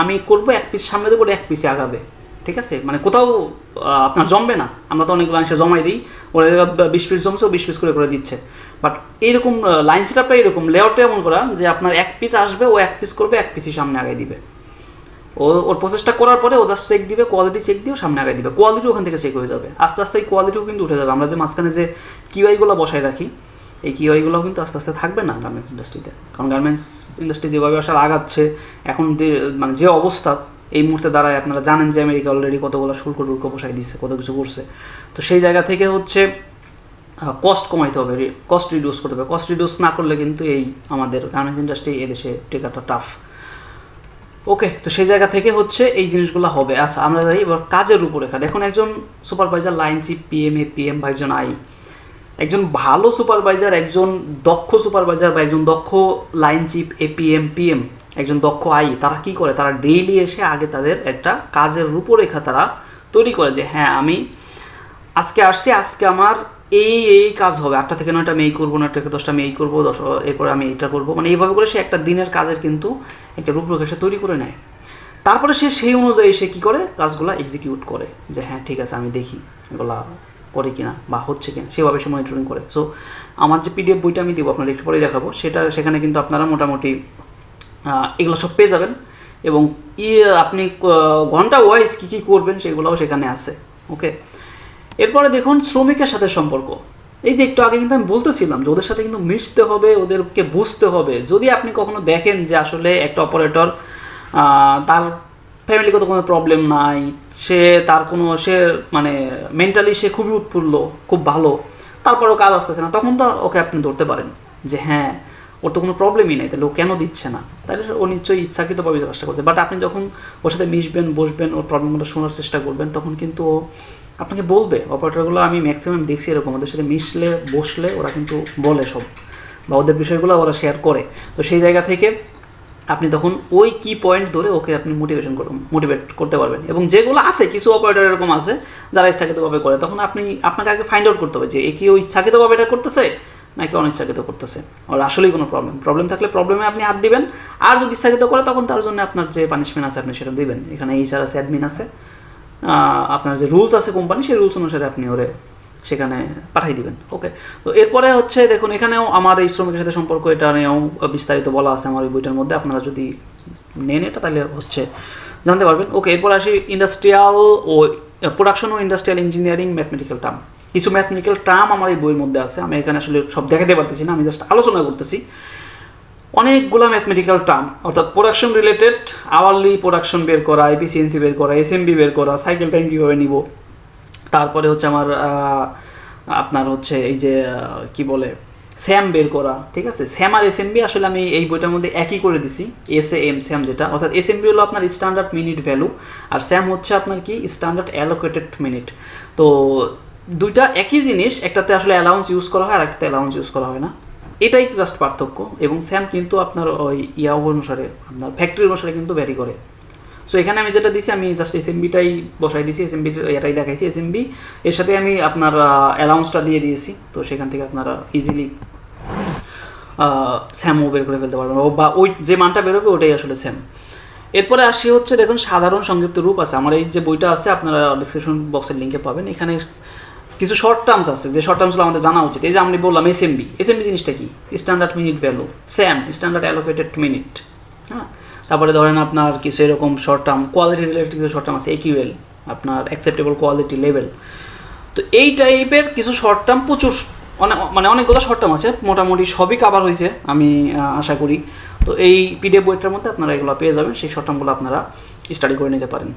আমি করবো, এক পিস সামনে দেবো, এক পিসে আগাবে, ঠিক আছে? মানে কোথাও আপনার জমবে না। আমরা তো অনেকগুলো মানুষে জমাই দিই, ওরা 20 পিস জমছে, ও 20 পিস করে দিচ্ছে। বাট এইরকম লাইন সেটআপটা এরকম, লেআউটটা এমন করা যে আপনার এক পিস আসবে, ও এক পিস করবে, এক পিসই সামনে আগাই দিবে। ওর প্রসেসটা করার পরে ও জাস্ট চেক দিবে, কোয়ালিটি চেক দিয়েও সামনে আগাই দিবে, কোয়ালিটি ওখান থেকে চেক হয়ে যাবে। আস্তে আস্তে এই কোয়ালিটিও কিন্তু উঠে যাবে। আমরা যে মাঝখানে যে কিউআইগুলো বসায় রাখি, এই কিউআইগুলো কিন্তু আস্তে আস্তে থাকবে না গার্মেন্টস ইন্ডাস্ট্রিতে। কারণ গার্মেন্টস ইন্ডাস্ট্রি যেভাবে আসলে আগাচ্ছে এখন, মানে যে অবস্থা এই মুহূর্তে দাঁড়ায়, আপনারা জানেন যে আমেরিকা অলরেডি কতগুলো শুল্ক বসাই দিচ্ছে, কত কিছু করছে। তো সেই জায়গা থেকে হচ্ছে কস্ট কমাইতে হবে, কস্ট রিডিউস করতে হবে। কস্ট রিডিউস না করলে কিন্তু এই আমাদের গার্মেন্টস ইন্ডাস্ট্রি এদেশে টেকাটা টাফ। ওকে, তো সেই জায়গা থেকে হচ্ছে এই জিনিসগুলো হবে। আচ্ছা, আমরা যাই এবার কাজের রূপরেখা। দেখুন, একজন supervisor, line chief, PM APM বা একজন আই, একজন ভালো সুপারভাইজার, একজন দক্ষ সুপারভাইজার বা একজন দক্ষ লাইন চিফ এপিএম পিএম, একজন দক্ষ আই, তারা কি করে, তারা ডেইলি এসে আগে তাদের একটা কাজের রূপরেখা তারা তৈরি করে যে হ্যাঁ আমি আজকে আসছি, আজকে আমার এই কাজ হবে, 8টা থেকে 9টা আমি এই করবো, 9টা থেকে 10টা আমি এই করবো, এরপরে আমি এইটা করবো। মানে এইভাবে করে সে একটা দিনের কাজের কিন্তু একটা রূপরেখা সে তৈরি করে নেয়। তারপরে সে সেই অনুযায়ী সে কী করে, কাজগুলো এক্সিকিউট করে যে হ্যাঁ ঠিক আছে, আমি দেখি এগুলা করে কিনা বা হচ্ছে কিনা, সেভাবে সে মনিটরিং করে। সো আমার যে পিডিএফ বইটা আমি দেবো, আপনারা একটু পরে দেখাবো, সেখানে কিন্তু আপনারা মোটামুটি এগুলো সব পেয়ে যাবেন এবং আপনি ঘন্টা ওয়াইজ কী কী করবেন সেগুলোও সেখানে আছে। ওকে, এরপরে দেখুন শ্রমিকের সাথে সম্পর্ক। এই যে একটু আগে কিন্তু আমি বলতেছিলাম যে ওদের সাথে কিন্তু মিশতে হবে, ওদেরকে বুঝতে হবে। যদি আপনি কখনো দেখেন যে আসলে একটা অপারেটর তার ফ্যামিলিগত কোনো প্রবলেম নাই, সে মানে মেন্টালি সে খুবই উৎফুল্ল, খুব ভালো, তারপরেও কাজ আসতেছে না, তখন তো ওকে আপনি ধরতে পারেন যে হ্যাঁ ওর তো কোনো প্রবলেমই নেই, তাহলে ও কেন দিচ্ছে না, তাহলে ও নিশ্চয়ই ইচ্ছাকৃতভাবে কাজটা করতে। বাট আপনি যখন ওর সাথে মিশবেন, বসবেন, ওর প্রবলেমগুলো শোনার চেষ্টা করবেন, তখন কিন্তু ও আপনাকে বলবে। অপারেটরগুলো আমি ম্যাক্সিমাম দেখছি এরকম, ওদের সাথে মিশলে, বসলে ওরা কিন্তু বলে সব, বা ওদের বিষয়গুলো ওরা শেয়ার করে। তো সেই জায়গা থেকে আপনি তখন ওই কি পয়েন্ট ধরে ওকে আপনি মোটিভেট করতে পারবেন। এবং যেগুলো আছে, কিছু অপারেটর এরকম আছে যারা ইচ্ছাকৃতভাবে করে, তখন আপনাকে আগে ফাইন্ড আউট করতে হবে যে এ কি ও ইচ্ছাকৃতভাবে এটা করতেছে নাকি অনিচ্ছাকৃত করতেছে, ওর আসলেই কোনো প্রবলেম থাকলে প্রবলেমে আপনি হাত দিবেন। আর যদি ইচ্ছাকৃত করে তখন তার জন্য আপনার যে পানিশমেন্ট আছে আপনি সেটা দিবেন। এখানে এইচআর আছে, অ্যাডমিন আছে, আপনার যে রুলস আছে কোম্পানি, সেই রুলস অনুসারে আপনি ওরে সেখানে পাঠিয়ে দিবেন। ওকে, তো এরপরে হচ্ছে দেখুন, এখানেও আমার এই শ্রমিকের সাথে সম্পর্ক, এটা নিয়েও বিস্তারিত বলা আছে আমার ওই বইটার মধ্যে, আপনারা যদি নেন এটা তাহলে হচ্ছে জানতে পারবেন। ওকে, এরপর আসি ইন্ডাস্ট্রিয়াল ও প্রোডাকশন ও ইন্ডাস্ট্রিয়াল ইঞ্জিনিয়ারিং ম্যাথমেটিক্যাল টার্ম। কিছু ম্যাথমেটিক্যাল টার্ম আমার এই বইয়ের মধ্যে আছে, আমি এখানে আসলে সব দেখাতে পারতেছি না, আমি জাস্ট আলোচনা করতেছি। অনেকগুলো ম্যাথমেটিক্যাল টার্ম, অর্থাৎ প্রোডাকশন রিলেটেড, আওয়ারলি প্রোডাকশন বের করা, এফিসিয়েন্সি বের করা, এসএমবি বের করা, সাইকেল টাইম কীভাবে নিব, তারপরে হচ্ছে আমার আপনার হচ্ছে এই যে কি বলে স্যাম বের করা, ঠিক আছে? স্যাম আর এসএমবি আসলে আমি এই বইটার মধ্যে একই করে দিছি, স্যাম যেটা, অর্থাৎ এসএমবি হলো আপনার স্ট্যান্ডার্ড মিনিট ভ্যালু, আর স্যাম হচ্ছে আপনার কি স্ট্যান্ডার্ড অ্যালোকেটেড মিনিট। তো দুইটা একই জিনিস, একটাতে আসলে অ্যালাউন্স ইউজ করা হয় আর একটাতে অ্যালাউন্স ইউজ করা হয় না, এটাই জাস্ট পার্থক্য। এবং স্যাম কিন্তু আপনার ওই অনুসারে, আপনার ফ্যাক্টরি অনুসারে কিন্তু ভ্যারি করে। সো এখানে আমি যেটা দিছি, আমি জাস্ট এসএমবিটাই বসাই দিয়েছি, এসএমবি এটাই দেখাইছি এসএমবি, এর সাথে আমি আপনার অ্যালাউন্সটা দিয়ে দিয়েছি। তো সেখান থেকে আপনারা ইজিলি স্যামও বের করে ফেলতে পারবেন, বা ওই যে মানটা বেরোবে ওটাই আসলে স্যাম। এরপরে আসি হচ্ছে দেখুন সাধারণ সংক্ষিপ্ত রূপ আছে। আমার এই যে বইটা আছে আপনারা ডিসক্রিপশন বক্সের লিঙ্কে পাবেন। এখানে কিছু শর্ট টার্মস আছে, যে শর্ট টার্মসগুলো আমাদের জানা উচিত। এই যে আমি বললাম এসএমবি, এসএমবি জিনিসটা কি? Standard minute value. Sam standard allocated minute. হ্যাঁ, তারপরে ধরেন আপনার কিছু এরকম শর্ট টার্ম কোয়ালিটি রিলেটেড কিছু শর্ট টার্ম আছে, একিউএল, আপনার অ্যাকসেপ্টেবল কোয়ালিটি লেভেল। তো এই টাইপের কিছু শর্ট টার্ম প্রচুর, অনেকগুলো শর্ট টার্ম আছে, মোটামুটি সবই কাভার হয়েছে আমি আশা করি। তো এই পিডিএফ বইটার মধ্যে আপনারা এগুলো পেয়ে যাবেন, সেই শর্ট টার্মগুলো আপনারা স্টাডি করে নিতে পারেন।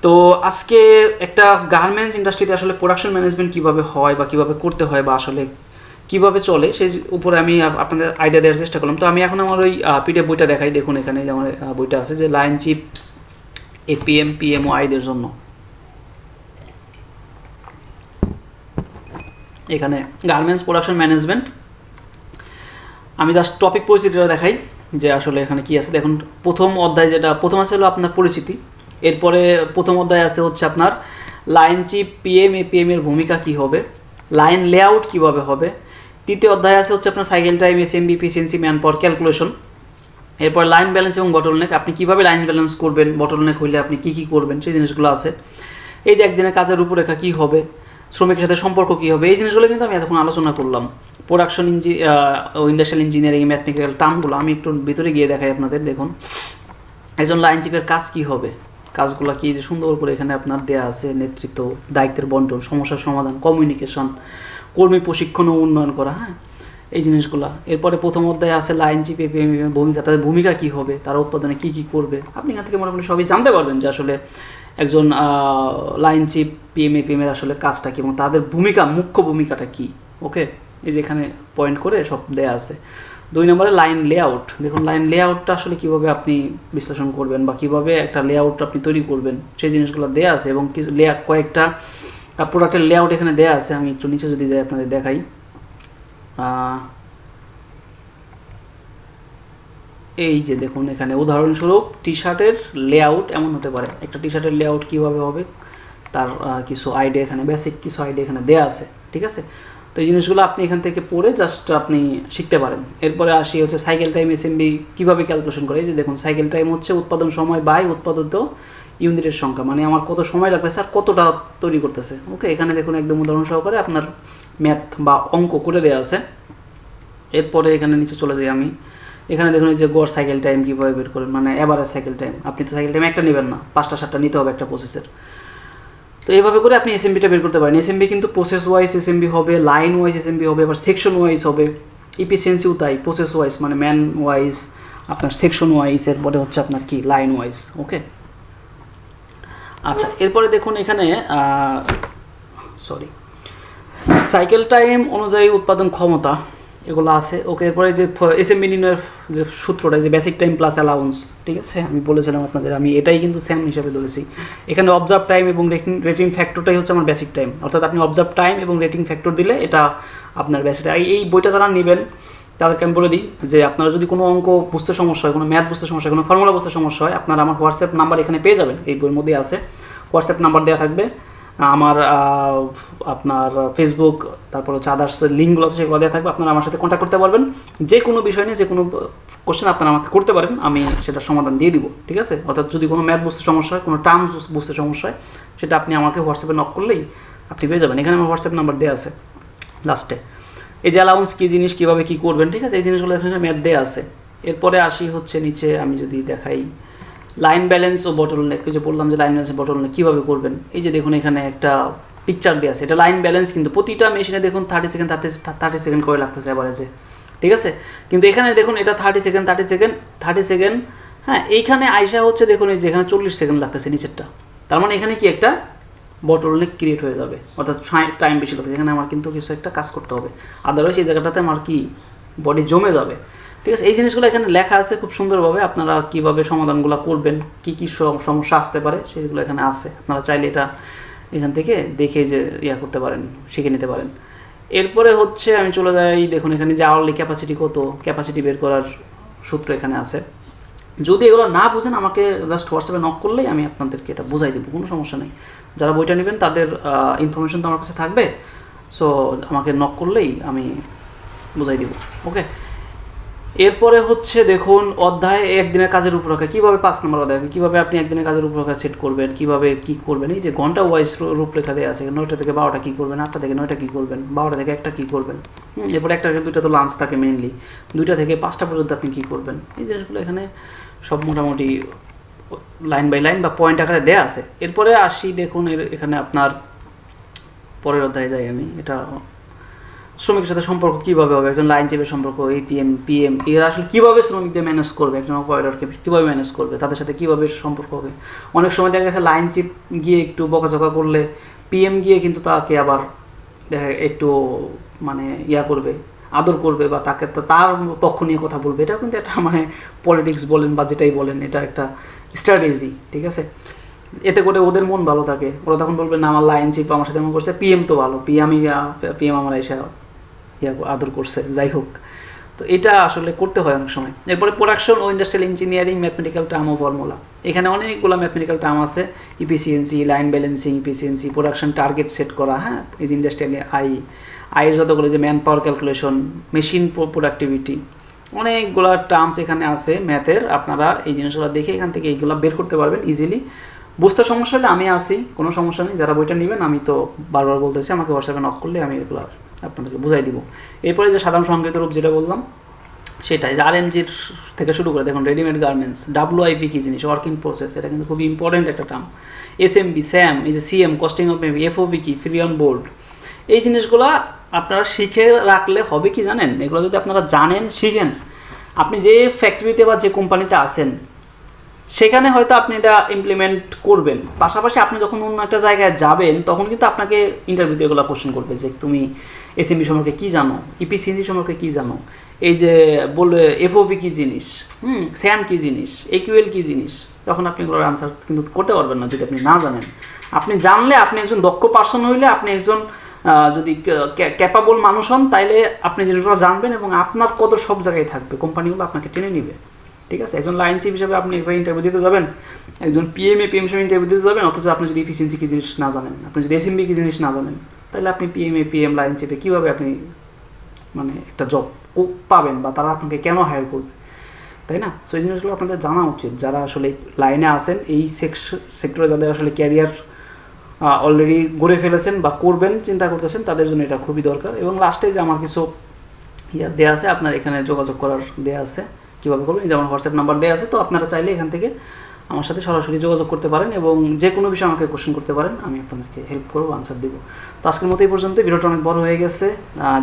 তো আজকে একটা গার্মেন্টস ইন্ডাস্ট্রিতে আসলে প্রোডাকশন ম্যানেজমেন্ট কীভাবে হয় বা কীভাবে করতে হয় বা আসলে কীভাবে চলে সেই উপরে আমি আপনাদের আইডিয়া দেওয়ার চেষ্টা করলাম। তো আমি এখন আমার ওই পিডিএফ বইটা দেখাই। দেখুন এখানে যে আমার বইটা আছে, যে লাইন চিপ এপিএম পিএমও আইদের জন্য। এখানে গার্মেন্টস প্রোডাকশন ম্যানেজমেন্ট, আমি জাস্ট টপিক পরিচিতিটা দেখাই যে আসলে এখানে কি আছে। দেখুন প্রথম অধ্যায়, যেটা প্রথম আছে হলো আপনার পরিচিতি। এরপরে প্রথম অধ্যায় আছে হচ্ছে আপনার লাইন চিপ পিএম এপিএম এর ভূমিকা কি হবে, লাইন লেআউট কিভাবে হবে। তৃতীয় অধ্যায় আছে হচ্ছে আপনার cycle time, SMB, efficiency, man power calculation. এরপর লাইন ব্যালেন্স এবং বটলনেক, আপনি কিভাবে লাইন ব্যালেন্স করবেন, বটলনেক হইলে আপনি কি কি করবেন সেই জিনিসগুলো আছে। এই যে একদিনের কাজের রূপরেখা কি হবে, শ্রমিকের সাথে সম্পর্ক কী হবে, এই জিনিসগুলো কিন্তু আমি এতক্ষণ আলোচনা করলাম। প্রোডাকশন ইন্ডাস্ট্রিয়াল ইঞ্জিনিয়ারিং ম্যাথমেটিক্যাল টার্মগুলো আমি একটু ভিতরে গিয়ে দেখাই আপনাদের। দেখুন একজন লাইন চিপের কাজ কি হবে, কাজগুলো কি যে সুন্দর করে এখানে আপনার দেয়া আছে। নেতৃত্ব, দায়িত্বের বন্টন, সমস্যার সমাধান, কমিউনিকেশন, কর্মী প্রশিক্ষণ ও উন্নয়ন করা, হ্যাঁ এই জিনিসগুলো। এরপরে প্রথম অধ্যায়ে আছে লাইন চিপ এপিএম ভূমিকা, তাদের ভূমিকা কী হবে, তারা উৎপাদনে কী কী করবে। আপনি এখান থেকে মোটামুটি সবই জানতে পারবেন যে আসলে একজন লাইন চিপ পিএম এপিএম এর আসলে কাজটা কী এবং তাদের ভূমিকা, মুখ্য ভূমিকাটা কী। ওকে, এই যে এখানে পয়েন্ট করে সব দেয়া আছে। 2 নম্বরে লাইন লেআউট। দেখুন লাইন লেআউটটা আসলে কীভাবে আপনি বিশ্লেষণ করবেন বা কীভাবে একটা লেআউট আপনি তৈরি করবেন সেই জিনিসগুলো দেয়া আছে, এবং কিছু কয়েকটা প্রোডাক্টের লেআউট এখানে দেয়া আছে। আমি একটু নিচে যদি যাই আপনাদের দেখাই, এই যে দেখুন এখানে উদাহরণস্বরূপ টি শার্টের লেআউট এমন হতে পারে। একটা টি শার্টের লেআউট কীভাবে হবে তার কিছু আইডিয়া এখানে, বেসিক কিছু আইডিয়া এখানে দেয়া আছে, ঠিক আছে। তো এই জিনিসগুলো আপনি এখান থেকে পড়ে জাস্ট আপনি শিখতে পারেন। এরপরে আসি হচ্ছে সাইকেল টাইম এসএমবি কীভাবে ক্যালকুলেশন করে। এই যে দেখুন সাইকেল টাইম হচ্ছে উৎপাদন সময় বাই উৎপাদিত ইউনিটের সংখ্যা, মানে আমার কত সময় লাগতেছে আর কতটা তৈরি করতেছে। ওকে, এখানে দেখুন একদম উদাহরণ সহকারে আপনার ম্যাথ বা অঙ্ক করে দেওয়া আছে। এরপরে এখানে নিচে চলে যাই আমি, এখানে দেখুন এই যে গড় সাইকেল টাইম কীভাবে বের করেন, মানে অ্যাভারেজ সাইকেল টাইম। আপনি তো সাইকেল টাইম একটা নেবেন না, 5টা 7টা নিতে হবে একটা প্রসেসের। তো এইভাবে করে আপনি এসএমবিটা বের করতে পারেন। এসএমবি কিন্তু প্রসেস ওয়াইজ এসএমবি হবে, লাইন ওয়াইজ এসএমবি হবে, আবার সেকশন ওয়াইজ হবে। ইফিসিয়েন্সিও তাই, প্রসেস ওয়াইজ মানে ম্যান ওয়াইজ, আপনার সেকশন ওয়াইজ, এরপরে হচ্ছে আপনার কি লাইন ওয়াইজ। ওকে, আচ্ছা এরপরে দেখুন এখানে সাইকেল টাইম অনুযায়ী উৎপাদন ক্ষমতা এগুলো আছে। ওকে, এরপরে যে এসএমবি নির্ণয়ের যে সূত্রটা, যে বেসিক টাইম প্লাস অ্যালাউন্স, ঠিক আছে, আমি বলেছিলাম আপনাদের, আমি এটাই কিন্তু স্যাম হিসাবে ধরেছি। এখানে অবজার্ভ টাইম এবং রেটিং ফ্যাক্টরটাই হচ্ছে আমার বেসিক টাইম, অর্থাৎ আপনি অবজার্ভ টাইম এবং রেটিং ফ্যাক্টর দিলে এটা আপনার বেসিক টাইম। এই বইটা যারা নেবেন তাদেরকে আমি বলে দিই যে আপনারা যদি কোনো অঙ্ক বুঝতে সমস্যা হয়, কোনো ম্যাথ বুঝতে সমস্যা হয়, কোনো ফর্মুলা বুঝতে সমস্যা হয়, আপনারা আমার হোয়াটসঅ্যাপ নাম্বার এখানে পেয়ে যাবেন, এই বইয়ের মধ্যে আছে হোয়াটসঅ্যাপ নাম্বার দেওয়া থাকবে। আমার আপনার ফেসবুক, তারপর হচ্ছে আদার্স লিঙ্কগুলো আছে সেগুলো দেওয়া থাকবে, আপনারা আমার সাথে কন্ট্যাক্ট করতে পারবেন। যে কোনো বিষয় নিয়ে যে কোনো কোশ্চেন আপনারা আমাকে করতে পারেন, আমি সেটার সমাধান দিয়ে দিব, ঠিক আছে। অর্থাৎ যদি কোনো ম্যাথ বুঝতে সমস্যা হয়, কোনো টার্মস বুঝতে সমস্যা হয়, সেটা আপনি আমাকে হোয়াটসঅ্যাপে নক করলেই আপনি পেয়ে যাবেন। এখানে আমার হোয়াটসঅ্যাপ নাম্বার দেওয়া আছে লাস্টে। এই যে অ্যালাউন্স কী জিনিস, কীভাবে কী করবেন, ঠিক আছে, এই জিনিসগুলো এখানে ম্যাথ দেওয়া আছে। এরপরে আসি হচ্ছে নিচে, আমি যদি দেখাই লাইন ব্যালেন্স ও বটলনেক, যে বললাম যে লাইন ব্যালেন্স বটলনেক কীভাবে করবেন। এই যে দেখুন এখানে একটা পিকচার দেওয়া আছে, এটা লাইন ব্যালেন্স, কিন্তু প্রতিটা মেশিনে দেখুন 30 সেকেন্ড করে লাগতেছে অ্যাভারেজে, ঠিক আছে। কিন্তু এখানে দেখুন এটা 30 সেকেন্ড, হ্যাঁ, এইখানে আইসা হচ্ছে দেখুন এই যে এখানে 40 সেকেন্ড লাগতেছে নিচেরটা। তার মানে এখানে কি একটা বটলনেক ক্রিয়েট হয়ে যাবে, অর্থাৎ টাইম বেশি লাগতেছে। এখানে আমার কিন্তু কিছু একটা কাজ করতে হবে, আদারওয়াইজ এই জায়গাটাতে আমার কি বডি জমে যাবে, ঠিক আছে। এই জিনিসগুলো এখানে লেখা আছে খুব সুন্দরভাবে, আপনারা কীভাবে সমাধানগুলো করবেন, কী কী সমস্যা আসতে পারে সেগুলো এখানে আছে। আপনারা চাইলে এটা এখান থেকে দেখে যে করতে পারেন, শিখে নিতে পারেন। এরপরে হচ্ছে আমি চলে যাই, দেখুন এখানে যে আওয়ারলি ক্যাপাসিটি কত, ক্যাপাসিটি বের করার সূত্র এখানে আছে। যদি এগুলো না বুঝেন আমাকে জাস্ট হোয়াটসঅ্যাপে নক করলেই আমি আপনাদেরকে এটা বুঝাই দেবো, কোনো সমস্যা নেই। যারা বইটা নেবেন তাদের ইনফরমেশন তো আমার কাছে থাকবে, সো আমাকে নক করলেই আমি বুঝাই দেবো। ওকে, এরপরে হচ্ছে দেখুন অধ্যায় একদিনের কাজের রূপরেখা, কীভাবে 5 নম্বর অধ্যায় কীভাবে আপনি একদিনের কাজের রূপরেখা সেট করবেন, কীভাবে কী করবেন। এই যে ঘন্টা ওয়াইজ রূপরেখা দেওয়া আছে, 9টা থেকে 12টা কী করবেন, 8টা থেকে 9টা কী করবেন, 12টা থেকে 1টা কী করবেন। এরপরে 1টা থেকে 2টা তো লাঞ্চ থাকে মেইনলি, 2টা থেকে 5টা পর্যন্ত আপনি কী করবেন। এই জিনিসগুলো এখানে সব মোটামুটি লাইন বাই লাইন বা পয়েন্ট আকারে দেওয়া আছে। এরপরে আসি দেখুন এখানে আপনার পরের অধ্যায়ে যাই আমি। এটা শ্রমিকের সাথে সম্পর্ক কীভাবে হবে, একজন লাইন চিপের সম্পর্ক, এপিএম পিএম এরা আসলে কীভাবে শ্রমিকদের ম্যানেজ করবে, একজন অপারেটরকে কীভাবে ম্যানেজ করবে, তাদের সাথে কীভাবে সম্পর্ক হবে। অনেক সময় দেখা গেছে লাইন চিপ গিয়ে একটু বকাঝকা করলে পিএম গিয়ে কিন্তু তাকে আবার দেখা একটু মানে করবে, আদর করবে বা তাকে তার পক্ষ নিয়ে কথা বলবে। এটা কিন্তু একটা মানে পলিটিক্স বলেন বা যেটাই বলেন, এটা একটা স্ট্র্যাটেজি, ঠিক আছে। এতে করে ওদের মন ভালো থাকে, ওরা তখন বলবে না আমার লাইন চিপ আমার সাথে এমন করছে, পিএম তো ভালো, পিএম আমার এসে আদর করছে, যাই হোক। তো এটা আসলে করতে হয় অনেক সময়। এরপরে প্রোডাকশন ও ইন্ডাস্ট্রিয়াল ইঞ্জিনিয়ারিং ম্যাথমেটিক্যাল টার্ম ও ফর্মুলা, এখানে অনেকগুলো ম্যাথমেটিক্যাল টার্ম আছে। Efficiency, line balancing, efficiency, production target set করা, হ্যাঁ, এই যে ইন্ডাস্ট্রিয়াল আয়ের যতগুলো যে man power calculation, machine productivity, অনেকগুলো টার্মস এখানে আছে ম্যাথের। আপনারা এই জিনিসগুলো দেখে এখান থেকে এইগুলো বের করতে পারবেন ইজিলি। বুঝতে সমস্যা হলে আমি আসি, কোনো সমস্যা নেই। যারা বইটা নেবেন আমি তো বারবার বলতেছি, আমাকে হোয়াটসঅ্যাপে নক করলে আমি এগুলো আপনাদেরকে বুঝাই দিব। এরপরে যে সাধারণ সংকেত রূপ যেটা বললাম সেটাই, যে আরএমজির থেকে শুরু করে দেখুন রেডিমেড গার্মেন্টস, ডাব্লিউআইপি কী জিনিস, ওয়ার্কিং প্রসেস, এটা কিন্তু খুবই ইম্পর্টেন্ট একটা টার্ম। এসএমবি, স্যাম, এই যে CM, costing of maybe, FOB কি, ফ্রি অন বোর্ড, এই জিনিসগুলো আপনারা শিখে রাখলে হবে কি জানেন, এগুলো যদি আপনারা জানেন শিখেন, আপনি যে ফ্যাক্টরিতে বা যে কোম্পানিতে আছেন সেখানে হয়তো আপনি এটা ইমপ্লিমেন্ট করবেন। পাশাপাশি আপনি যখন অন্য একটা জায়গায় যাবেন তখন কিন্তু আপনাকে ইন্টারভিউতে এগুলো কোশ্চেন করবে যে তুমি এসএমবি সম্পর্কে কী জানো, ইপিসিএনজি সম্পর্কে কী জানো, এই যে বলবে এফওবি কী জিনিস, স্যাম কী জিনিস, একিউএল কী জিনিস। তখন আপনি এগুলোর আনসার কিন্তু করতে পারবেন না যদি আপনি না জানেন। আপনি জানলে, আপনি একজন দক্ষ পার্সন হইলে, আপনি একজন যদি ক্যাপাবল মানুষ হন, তাইলে আপনি জিনিসগুলো জানবেন এবং আপনার কত সব জায়গায় থাকবে, কোম্পানিগুলো আপনাকে টেনে নিবে, ঠিক আছে। একজন লাইন চিফ হিসেবে আপনি একজন ইন্টারভিউ দিতে যাবেন, একজন পিএম হিসেবে ইন্টারভিউ দিতে যাবেন, অথচ আপনি যদি এফিসিয়েন্সি কী জিনিস না জানেন, আপনি যদি এসএমবি কী জিনিস না জানেন, তাহলে আপনি পিএম লাইন চিফে কীভাবে আপনি মানে একটা জব পাবেন বা তারা আপনাকে কেন হায়ার করবে, তাই না। সো এই জিনিসগুলো আপনাদের জানা উচিত, যারা আসলে লাইনে আসেন, এই সেক্টরে যাদের আসলে ক্যারিয়ার অলরেডি গড়ে ফেলেছেন বা করবেন চিন্তা করতেছেন, তাদের জন্য এটা খুবই দরকার। এবং লাস্টে যে আমার কিছু দেওয়া আছে, আপনার এখানে যোগাযোগ করার দেওয়া আছে কীভাবে করবেন, যেমন হোয়াটসঅ্যাপ নাম্বার দেওয়া আছে, তো আপনারা চাইলে এখান থেকে আমার সাথে সরাসরি যোগাযোগ করতে পারেন এবং যে কোনো বিষয়ে আমাকে কোশ্চেন করতে পারেন, আমি আপনাদেরকে হেল্প করবো, আনসার দেবো। তো আজকের মতো এই পর্যন্ত, ভিডিওটা অনেক বড় হয়ে গেছে,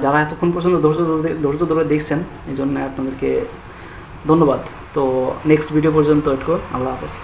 যারা এতক্ষণ পর্যন্ত ধৈর্য ধরে দেখছেন এই জন্য আপনাদেরকে ধন্যবাদ। তো নেক্সট ভিডিও পর্যন্ত ওয়েট করুন। আল্লাহ হাফেজ।